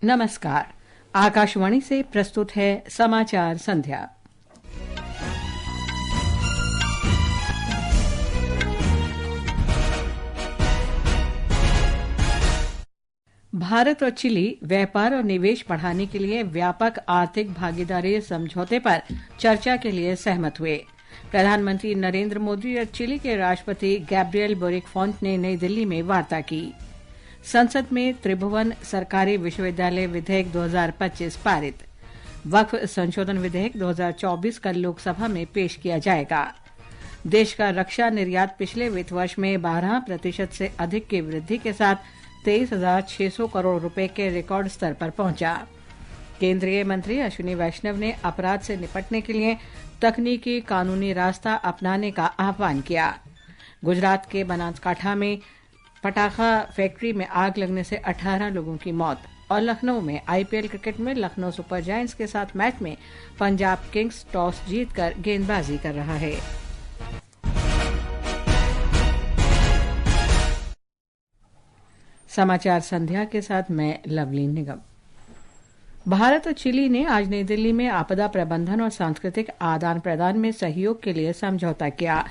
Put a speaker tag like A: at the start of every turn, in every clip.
A: नमस्कार। आकाशवाणी से प्रस्तुत है समाचार संध्या। भारत और चिली व्यापार और निवेश बढ़ाने के लिए व्यापक आर्थिक भागीदारी समझौते पर चर्चा के लिए सहमत हुए। प्रधानमंत्री नरेंद्र मोदी और चिली के राष्ट्रपति गैब्रियल बोरिक फोंट ने नई दिल्ली में वार्ता की। संसद में त्रिभुवन सरकारी विश्वविद्यालय विधेयक 2025 पारित। वक्फ संशोधन विधेयक 2024 कल लोकसभा में पेश किया जाएगा। देश का रक्षा निर्यात पिछले वित्त वर्ष में 12% से अधिक की वृद्धि के साथ 23,600 करोड़ रुपए के रिकॉर्ड स्तर पर पहुंचा। केंद्रीय मंत्री अश्विनी वैष्णव ने अपराध से निपटने के लिए तकनीकी कानूनी रास्ता अपनाने का आह्वान किया। गुजरात के बनासकांठा में पटाखा फैक्ट्री में आग लगने से 18 लोगों की मौत। और लखनऊ में आईपीएल क्रिकेट में लखनऊ सुपर जायंट्स के साथ मैच में पंजाब किंग्स टॉस जीतकर गेंदबाजी कर रहा है। समाचार संध्या के साथ मैं लवलीन निगम। भारत और चिली ने आज नई दिल्ली में आपदा प्रबंधन और सांस्कृतिक आदान प्रदान में सहयोग के लिए समझौता किया।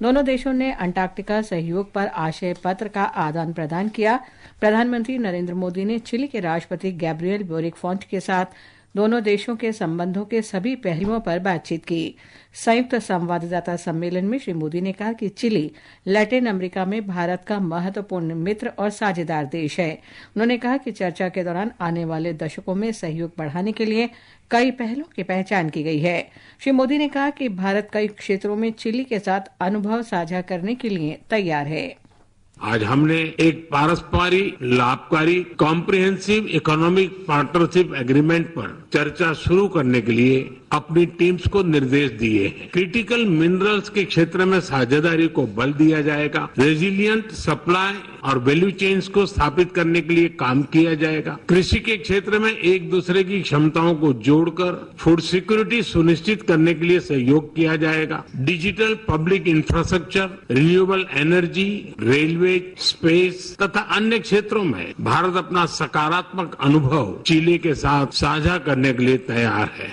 A: दोनों देशों ने अंटार्कटिका सहयोग पर आशय पत्र का आदान प्रदान किया। प्रधानमंत्री नरेंद्र मोदी ने चिली के राष्ट्रपति गैब्रियल बोरिक फोंट के साथ दोनों देशों के संबंधों के सभी पहलुओं पर बातचीत की। संयुक्त संवाददाता सम्मेलन में श्री मोदी ने कहा कि चिली लैटिन अमेरिका में भारत का महत्वपूर्ण मित्र और साझेदार देश है। उन्होंने कहा कि चर्चा के दौरान आने वाले दशकों में सहयोग बढ़ाने के लिए कई पहलों की पहचान की गई है। श्री मोदी ने कहा कि भारत कई क्षेत्रों में चिली के साथ अनुभव साझा करने के लिए तैयार है।
B: आज हमने एक पारस्परिक लाभकारी कॉम्प्रिहेंसिव इकोनॉमिक पार्टनरशिप एग्रीमेंट पर चर्चा शुरू करने के लिए अपनी टीम्स को निर्देश दिए हैं। क्रिटिकल मिनरल्स के क्षेत्र में साझेदारी को बल दिया जाएगा। रेजिलियंट सप्लाई और वैल्यू चेन्स को स्थापित करने के लिए काम किया जाएगा। कृषि के क्षेत्र में एक दूसरे की क्षमताओं को जोड़कर फूड सिक्योरिटी सुनिश्चित करने के लिए सहयोग किया जाएगा। Digital public infrastructure, renewable energy, railway, space तथा अन्य क्षेत्रों में भारत अपना सकारात्मक अनुभव चिली के साथ साझा करने के लिए तैयार है।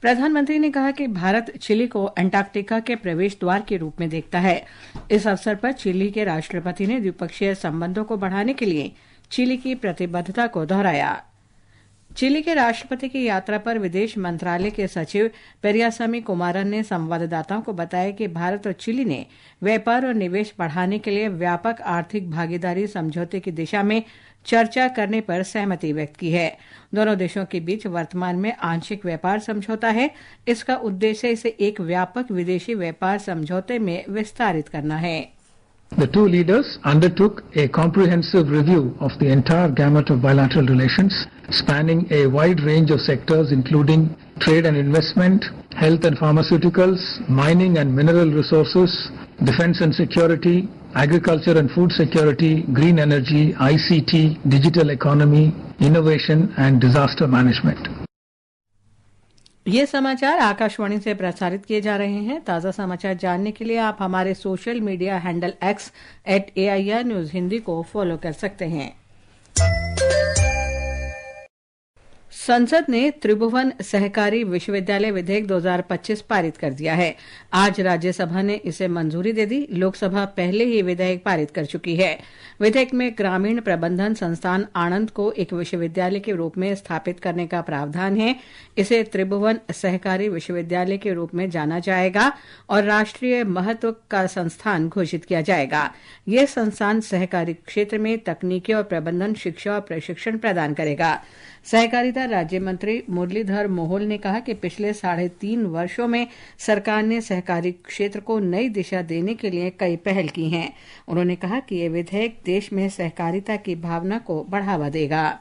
A: प्रधानमंत्री ने कहा कि भारत चिली को अंटार्कटिका के प्रवेश द्वार के रूप में देखता है। इस अवसर पर चिली के राष्ट्रपति ने द्विपक्षीय संबंधों को बढ़ाने के लिए चिली की प्रतिबद्धता को दोहराया। चिली के राष्ट्रपति की यात्रा पर विदेश मंत्रालय के सचिव पेरियासामी कुमारन ने संवाददाताओं को बताया कि भारत और चिली ने व्यापार और निवेश बढ़ाने के लिए व्यापक आर्थिक भागीदारी समझौते की दिशा में चर्चा करने पर सहमति व्यक्त की है। दोनों देशों के बीच वर्तमान में आंशिक व्यापार समझौता है। इसका उद्देश्य इसे एक व्यापक विदेशी व्यापार समझौते में विस्तारित करना है।
C: The two leaders undertook a comprehensive review of the entire gamut of bilateral relations, spanning a wide range of sectors including trade and investment, health and pharmaceuticals, mining and mineral resources, defense and security, agriculture and food security, green energy, ICT, digital economy, innovation and disaster management.
A: ये समाचार आकाशवाणी से प्रसारित किए जा रहे हैं। ताज़ा समाचार जानने के लिए आप हमारे social media handle X @AIR News Hindi को फॉलो कर सकते हैं। संसद ने त्रिभुवन सहकारी विश्वविद्यालय विधेयक 2025 पारित कर दिया है। आज राज्यसभा ने इसे मंजूरी दे दी। लोकसभा पहले ही विधेयक पारित कर चुकी है। विधेयक में ग्रामीण प्रबंधन संस्थान आणंद को एक विश्वविद्यालय के रूप में स्थापित करने का प्रावधान है। इसे त्रिभुवन सहकारी विश्वविद्यालय के रूप में जाना जाएगा और राष्ट्रीय महत्व का संस्थान घोषित किया जाएगा। यह संस्थान सहकारी क्षेत्र में तकनीकी और प्रबंधन शिक्षा और प्रशिक्षण प्रदान करेगा। सहकारिता राज्य मंत्री मुरलीधर मोहोल ने कहा कि पिछले 3.5 वर्षों में सरकार ने सहकारी क्षेत्र को नई दिशा देने के लिए कई पहल की हैं। उन्होंने कहा कि यह विधेयक देश में सहकारिता की भावना को बढ़ावा देगा।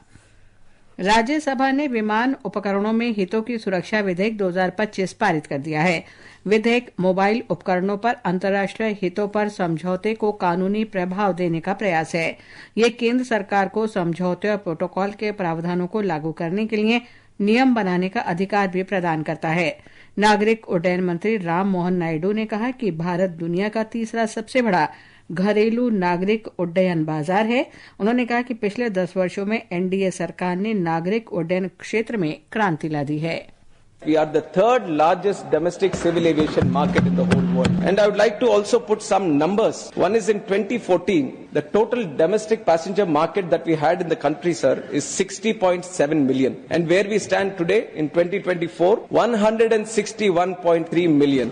A: राज्यसभा ने विमान उपकरणों में हितों की सुरक्षा विधेयक 2025 पारित कर दिया है। विधेयक मोबाइल उपकरणों पर अंतर्राष्ट्रीय हितों पर समझौते को कानूनी प्रभाव देने का प्रयास है। यह केंद्र सरकार को समझौते और प्रोटोकॉल के प्रावधानों को लागू करने के लिए नियम बनाने का अधिकार भी प्रदान करता है। नागरिक उड्डयन मंत्री राम मोहन नायडू ने कहा कि भारत दुनिया का तीसरा सबसे बड़ा घरेलू नागरिक उड्डयन बाजार है। उन्होंने कहा कि पिछले 10 वर्षों में एनडीए सरकार ने नागरिक उड्डयन क्षेत्र में क्रांति ला दी है।
D: We are the third largest domestic civil aviation market in the whole world. And I would like to also put some numbers. One is in 2014, the total domestic passenger market that we had in the country, sir, is 60.7 million. And where we stand today in 2024, 161.3 million.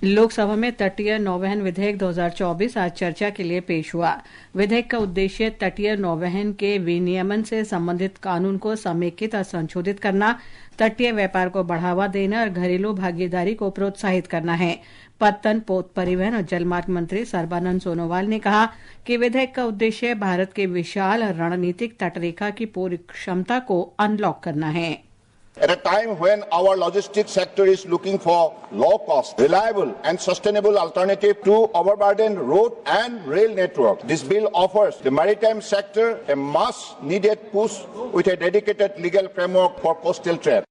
A: Lok Sabha में तटीय नौवहन विधेयक 2024 आज चर्चा के लिए पेश हुआ। विधेयक का उद्देश्य तटीय नौवहन के विनियमन से संबंधित कानून को समेकित और संशोधित करना, तटीय व्यापार को बढ़ावा देना और घरेलू भागीदारी को प्रोत्साहित करना है। पत्तन, पोत परिवहन और जलमार्ग मंत्री सर्बानंद सोनोवाल ने कहा कि विधेयक का उद्देश्य भारत के विशाल रणनीतिक तटरेखा की पूरी क्षमता को अनलॉक करना है।
E: At a time when our logistics sector is looking for low-cost, reliable and sustainable alternative to overburdened road and rail network, this bill offers the maritime sector a much-needed push with a dedicated legal framework for coastal trade.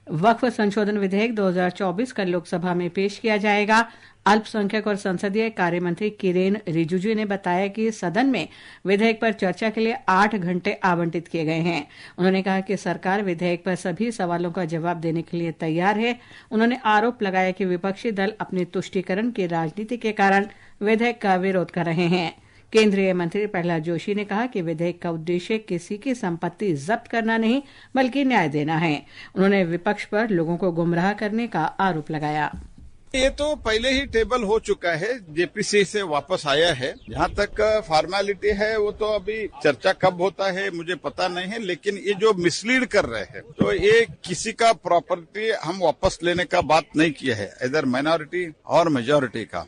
A: वक्फ संशोधन विधेयक 2024 कल लोकसभा में पेश किया जाएगा। अल्पसंख्यक और संसदीय कार्य मंत्री किरेन रिजिजू ने बताया कि सदन में विधेयक पर चर्चा के लिए 8 घंटे आवंटित किए गए हैं। उन्होंने कहा कि सरकार विधेयक पर सभी सवालों का जवाब देने के लिए तैयार है। उन्होंने आरोप लगाया कि विपक्षी दल अपनी तुष्टीकरण की राजनीति के कारण विधेयक का विरोध कर रहे हैं। केंद्रीय मंत्री प्रहलाद जोशी ने कहा कि विधेयक का उद्देश्य किसी की संपत्ति जब्त करना नहीं बल्कि न्याय देना है। उन्होंने विपक्ष पर लोगों को गुमराह करने का आरोप लगाया।
F: ये तो पहले ही टेबल हो चुका है, जेपीसी से वापस आया है। जहाँ तक फॉर्मेलिटी है वो तो अभी चर्चा कब होता है मुझे पता नहीं है, लेकिन ये जो मिसलीड कर रहे हैं तो ये किसी का प्रॉपर्टी हम वापस लेने का बात नहीं किया है, इधर माइनॉरिटी और मेजॉरिटी का।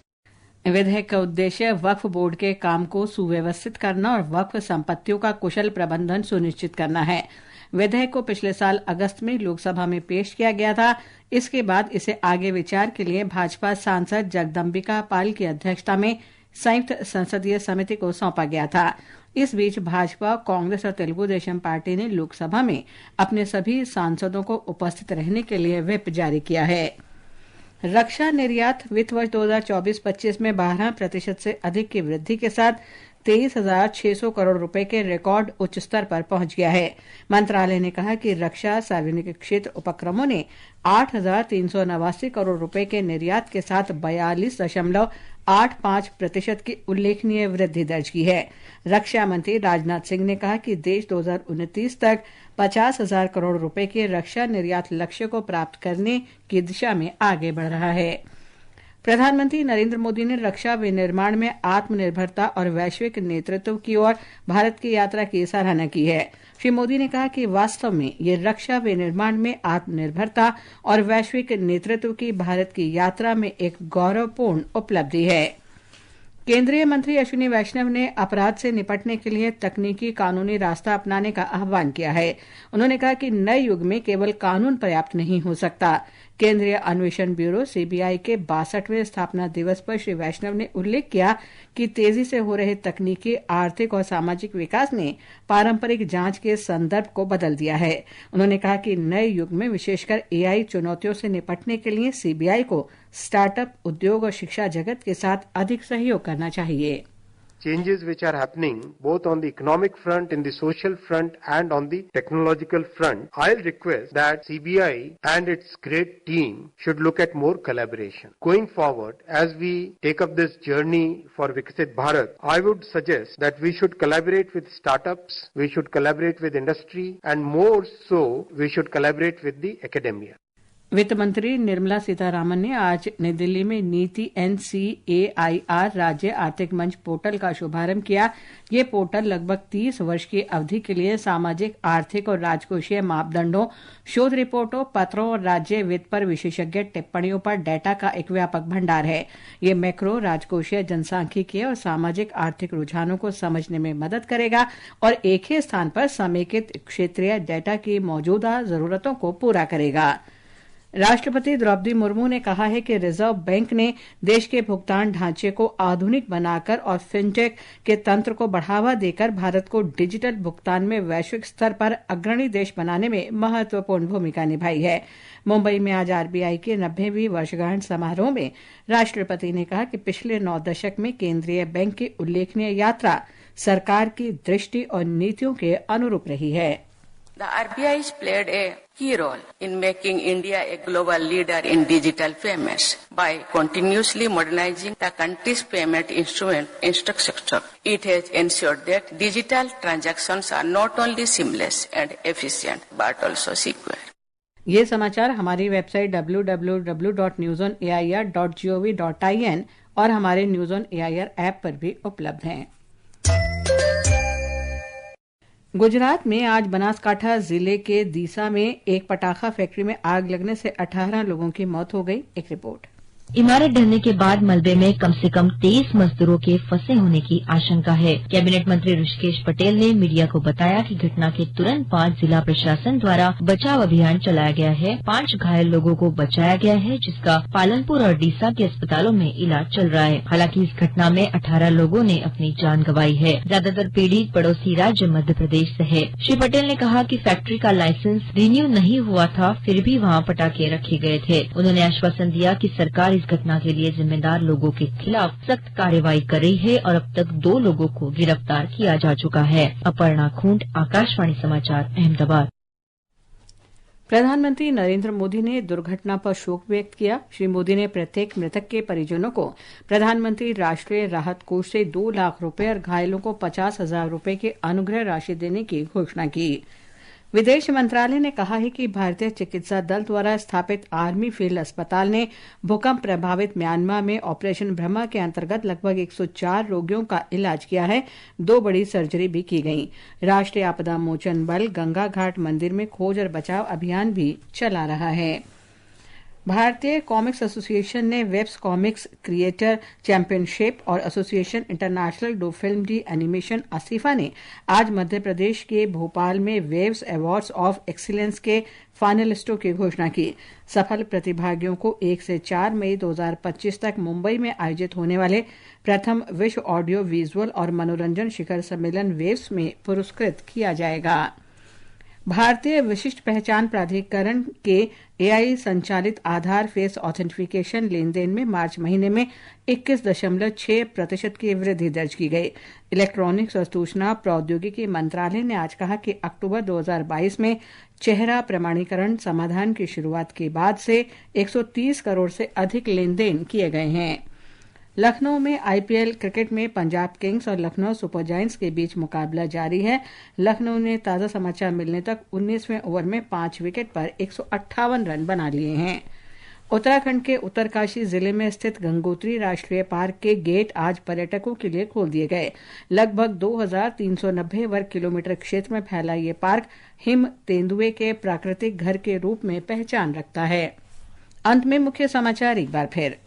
A: विधेयक का उद्देश्य वक्फ बोर्ड के काम को सुव्यवस्थित करना और वक्फ संपत्तियों का कुशल प्रबंधन सुनिश्चित करना है। विधेयक को पिछले साल अगस्त में लोकसभा में पेश किया गया था। इसके बाद इसे आगे विचार के लिए भाजपा सांसद जगदम्बिका पाल की अध्यक्षता में संयुक्त संसदीय समिति को सौंपा गया था। इस बीच भाजपा, कांग्रेस और तेलुगु देशम पार्टी ने लोकसभा में अपने सभी सांसदों को उपस्थित रहने के लिए व्हिप जारी किया है। रक्षा निर्यात वित्त वर्ष 2024-25 में 12% से अधिक की वृद्धि के साथ 23,600 करोड़ रुपए के रिकॉर्ड उच्च स्तर पर पहुंच गया है। मंत्रालय ने कहा कि रक्षा सार्वजनिक क्षेत्र उपक्रमों ने 8,389 करोड़ रुपए के निर्यात के साथ 42.85% की उल्लेखनीय वृद्धि दर्ज की है। रक्षा मंत्री राजनाथ सिंह ने कहा कि देश 2029 तक 50,000 करोड़ रुपए के रक्षा निर्यात लक्ष्य को प्राप्त करने की दिशा में आगे बढ़ रहा है। प्रधानमंत्री नरेंद्र मोदी ने रक्षा विनिर्माण में आत्मनिर्भरता और वैश्विक नेतृत्व की ओर भारत की यात्रा की सराहना की है। श्री मोदी ने कहा कि वास्तव में ये रक्षा विनिर्माण में आत्मनिर्भरता और वैश्विक नेतृत्व की भारत की यात्रा में एक गौरवपूर्ण उपलब्धि है। केंद्रीय मंत्री अश्विनी वैष्णव ने अपराध से निपटने के लिए तकनीकी कानूनी रास्ता अपनाने का आह्वान किया है। उन्होंने कहा कि नए युग में केवल कानून पर्याप्त नहीं हो सकता। केंद्रीय अन्वेषण ब्यूरो सीबीआई के 62वें स्थापना दिवस पर श्री वैष्णव ने उल्लेख किया कि तेजी से हो रहे तकनीकी, आर्थिक और सामाजिक विकास ने पारंपरिक जांच के संदर्भ को बदल दिया है। उन्होंने कहा कि नए युग में विशेषकर एआई चुनौतियों से निपटने के लिए सीबीआई को स्टार्टअप, उद्योग और शिक्षा जगत के साथ अधिक सहयोग करना चाहिए।
G: Changes which are happening both on the economic front, in the social front and on the technological front, I'll request that CBI and its great team should look at more collaboration. Going forward, as we take up this journey for Viksit Bharat, I would suggest that we should collaborate with startups, we should collaborate with industry, and more so, we should collaborate with the academia.
A: वित्त मंत्री निर्मला सीतारामन ने आज नई दिल्ली में नीति NCAIR राज्य आर्थिक मंच पोर्टल का शुभारंभ किया। ये पोर्टल लगभग 30 वर्ष की अवधि के लिए सामाजिक, आर्थिक और राजकोषीय मापदंडों, शोध रिपोर्टों, पत्रों और राज्य वित्त पर विशेषज्ञ टिप्पणियों पर डेटा का एक व्यापक भंडार है। ये मैक्रो, राजकोषीय, जनसांख्यिकीय और सामाजिक आर्थिक रुझानों को समझने में मदद करेगा और एक ही स्थान पर समेकित क्षेत्रीय डेटा की मौजूदा जरूरतों को पूरा करेगा। राष्ट्रपति द्रौपदी मुर्मू ने कहा है कि रिजर्व बैंक ने देश के भुगतान ढांचे को आधुनिक बनाकर और फिनटेक के तंत्र को बढ़ावा देकर भारत को डिजिटल भुगतान में वैश्विक स्तर पर अग्रणी देश बनाने में महत्वपूर्ण भूमिका निभाई है। मुंबई में आज आरबीआई के 90वीं वर्षगांठ समारोह में राष्ट्रपति ने कहा कि पिछले 9 दशक में केंद्रीय बैंक की उल्लेखनीय यात्रा सरकार की दृष्टि और नीतियों के अनुरूप रही है।
H: The RBI has played a key role in making India a global leader in digital payments by continuously modernizing the country's payment infrastructure. It has ensured that digital transactions are not only seamless and efficient but also secure.
A: ये समाचार हमारी website www.newsonair.gov.in और हमारे news on AIR app पर भी उपलब्ध हैं। गुजरात में आज बनासकांठा जिले के दीसा में एक पटाखा फैक्ट्री में आग लगने से 18 लोगों की मौत हो गई। एक रिपोर्ट।
I: इमारत ढहने के बाद मलबे में कम से कम 23 मजदूरों के फंसे होने की आशंका है। कैबिनेट मंत्री ऋषिकेश पटेल ने मीडिया को बताया कि घटना के तुरंत बाद जिला प्रशासन द्वारा बचाव अभियान चलाया गया है। 5 घायल लोगों को बचाया गया है, जिसका पालनपुर और डीसा के अस्पतालों में इलाज चल रहा है। हालांकि इस घटना में 18 लोगों ने अपनी जान गंवाई है। ज्यादातर पीड़ित पड़ोसी राज्य मध्य प्रदेश से है। श्री पटेल ने कहा कि फैक्ट्री का लाइसेंस रिन्यू नहीं हुआ था, फिर भी वहाँ पटाखे रखे गए थे। उन्होंने आश्वासन दिया कि सरकार इस घटना के लिए जिम्मेदार लोगों के खिलाफ सख्त कार्रवाई कर रही है और अब तक 2 लोगों को गिरफ्तार किया जा चुका है। अपर्णा खूंट, आकाशवाणी समाचार, अहमदाबाद।
A: प्रधानमंत्री नरेंद्र मोदी ने दुर्घटना पर शोक व्यक्त किया। श्री मोदी ने प्रत्येक मृतक के परिजनों को प्रधानमंत्री राष्ट्रीय राहत कोष से 2 लाख रुपए और घायलों को 50,000 रुपए की अनुग्रह राशि देने की घोषणा की। विदेश मंत्रालय ने कहा है कि भारतीय चिकित्सा दल द्वारा स्थापित आर्मी फील्ड अस्पताल ने भूकंप प्रभावित म्यांमार में ऑपरेशन ब्रह्मा के अंतर्गत लगभग 104 रोगियों का इलाज किया है। 2 बड़ी सर्जरी भी की गई। राष्ट्रीय आपदा मोचन बल गंगा घाट मंदिर में खोज और बचाव अभियान भी चला रहा है। भारतीय कॉमिक्स एसोसिएशन ने वेब्स कॉमिक्स क्रिएटर चैंपियनशिप और association international do film D animation Asifa ने आज मध्य प्रदेश के भोपाल में वेव्स अवार्ड्स ऑफ एक्सीलेंस के फाइनलिस्टों की घोषणा की। सफल प्रतिभागियों को 1 से 4 मई 2025 तक मुंबई में आयोजित होने वाले प्रथम विश्व ऑडियो विजुअल और मनोरंजन शिखर सम्मेलन वेव्स में पुरस्कृत किया जाएगा। भारतीय विशिष्ट पहचान प्राधिकरण के एआई संचालित आधार फेस ऑथेंटिफिकेशन लेन देन में मार्च महीने में 21.6% की वृद्धि दर्ज की गई। इलेक्ट्रॉनिक्स और सूचना प्रौद्योगिकी मंत्रालय ने आज कहा कि अक्टूबर 2022 में चेहरा प्रमाणीकरण समाधान की शुरुआत के बाद से 130 करोड़ से अधिक लेन देन किए गए हैं। लखनऊ में आईपीएल क्रिकेट में पंजाब किंग्स और लखनऊ सुपर जायंट्स के बीच मुकाबला जारी है। लखनऊ ने ताजा समाचार मिलने तक 19वें ओवर में 5 विकेट पर 158 रन बना लिए हैं। उत्तराखंड के उत्तरकाशी जिले में स्थित गंगोत्री राष्ट्रीय पार्क के गेट आज पर्यटकों के लिए खोल दिए गए। लगभग 2390 वर्ग किलोमीटर क्षेत्र में फैला ये पार्क हिम तेंदुए के प्राकृतिक घर के रूप में पहचान रखता है। अंत में मुख्य समाचार एक बार फिर।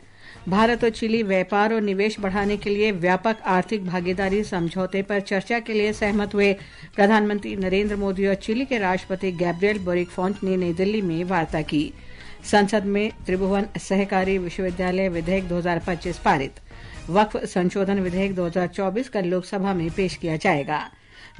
A: भारत और चिली व्यापार और निवेश बढ़ाने के लिए व्यापक आर्थिक भागीदारी समझौते पर चर्चा के लिए सहमत हुए। प्रधानमंत्री नरेंद्र मोदी और चिली के राष्ट्रपति गैब्रियल बोरिक फॉन्ट ने नई दिल्ली में वार्ता की। संसद में त्रिभुवन सहकारी विश्वविद्यालय विधेयक 2025 पारित। वक्फ संशोधन विधेयक 2024 कल लोकसभा में पेश किया जाएगा।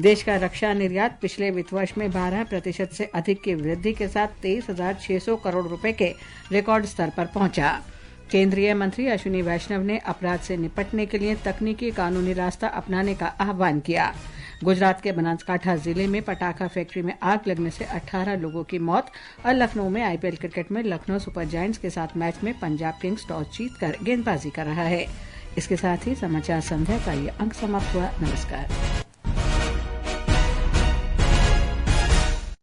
A: देश का रक्षा निर्यात पिछले वित्त वर्ष में 12% से अधिक की वृद्धि के साथ 23,600 करोड़ रुपए के रिकॉर्ड स्तर पर पहुंचा। केंद्रीय मंत्री अश्विनी वैष्णव ने अपराध से निपटने के लिए तकनीकी कानूनी रास्ता अपनाने का आह्वान किया। गुजरात के बनासकांठा जिले में पटाखा फैक्ट्री में आग लगने से 18 लोगों की मौत और लखनऊ में आईपीएल क्रिकेट में लखनऊ सुपर जायंट्स के साथ मैच में पंजाब किंग्स टॉस जीतकर गेंदबाजी कर रहा है। इसके साथ ही समाचार संध्या का ये अंक समाप्त हुआ। नमस्कार।